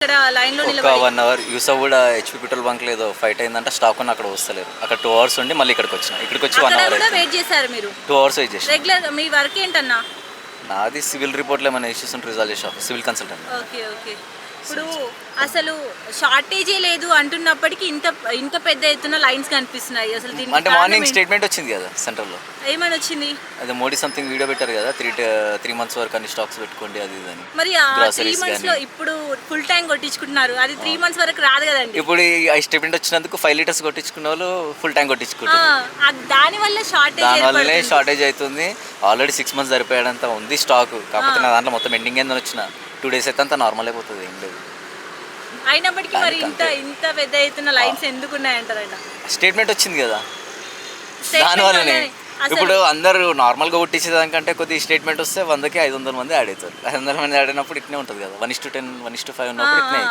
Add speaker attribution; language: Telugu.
Speaker 1: ఇక్కడ లైన్ లో
Speaker 2: ఒక
Speaker 1: నిలబడి
Speaker 2: 1 అవర్ యూసఫ్ కూడా హెచ్పి పెట్రోల్ బంక్ లో ఏదో ఫైట్ అయిందంటే స్టాక్ ఉన్న అక్కడ వస్తలేరు. అక్కడ 2 అవర్స్ ఉండి మళ్ళీ ఇక్కడికి వచ్చిన. ఇక్కడికి వచ్చి 1
Speaker 1: అక్కడ
Speaker 2: అవర్
Speaker 1: కూడా వెయిట్ చేశారు మీరు
Speaker 2: 2 అవర్స్ వెయిట్ చేసిన.
Speaker 1: రెగ్యులర్ మీ వర్క్ ఏంటన్నా?
Speaker 2: నాది సివిల్ రిపోర్ట్లో ఏమైనా ఇష్యూస్ ఉంటే రిజాల్వ్ చేసే సివిల్ కన్సల్టెంట్.
Speaker 1: Okay okay. ఇప్పుడు అసలు షార్టేజే లేదు అంటున్నప్పటికీ ఇంత ఇంత పెద్ద ఎత్తున లైన్స్ కనిపిస్తున్నాయి. అసలు దీనికి
Speaker 2: అంటే
Speaker 1: కారణం
Speaker 2: మార్నింగ్
Speaker 1: ఏంటి?
Speaker 2: స్టేట్మెంట్ వచ్చింది కదా సెంట్రల్లో.
Speaker 1: ఏమని వచ్చింది?
Speaker 2: అదే మోడీ సంథింగ్ వీడియో పెట్టారు కదా, 3 months వరకు అన్ని స్టాక్స్ పెట్టుకోండి అది ఇది అని.
Speaker 1: మరి ఆ 3
Speaker 2: Groceries
Speaker 1: months లో
Speaker 2: గానీ.
Speaker 1: ఇప్పుడు ఫుల్ ట్యాంక్ కొట్టించుకుంటున్నారు. అది 3 months వరకు రాదు కదండి.
Speaker 2: ఇప్పుడు ఈ స్టేట్మెంట్ వచ్చినందుకు 5 లీటర్స్ కొట్టించుకున్న వాళ్ళు ఫుల్ ట్యాంక్ కొట్టించుకుంటారు.
Speaker 1: దాని వల్ల షార్టేజ్
Speaker 2: దానివల్లనే షార్టేజ్ అవుతుంది. ఆల్రెడీ 6 months సరిపోయాడంత ఉంది స్టాక్. కాకపోతే నా దాంట్లో మొత్తం ఎండింగ్ ఏందని వచ్చిన 2 days అయితే అంతా నార్మల్ అయిపోతుంది, ఏం లేదు.
Speaker 1: అయినప్పటికీ మరి ఇంత పెద్ద ఎత్తున లైన్స్ ఎందుకు ఉన్నాయంటారట?
Speaker 2: స్టేట్మెంట్ వచ్చింది కదా
Speaker 1: Statement
Speaker 2: దానివల్లనే.
Speaker 1: వల్లనే. అసలు
Speaker 2: ఇప్పుడు అందరూ నార్మల్గా కొట్టించేదానికంటే కొద్దిగా స్టేట్మెంట్ వస్తే 100కి 500 మంది యాడ్ అవుతారు. 500 మంది యాడ్ అయినప్పుడు ఇట్నే ఉంటుంది కదా, 1:10 1:5 ఉన్నప్పుడు ఇట్నే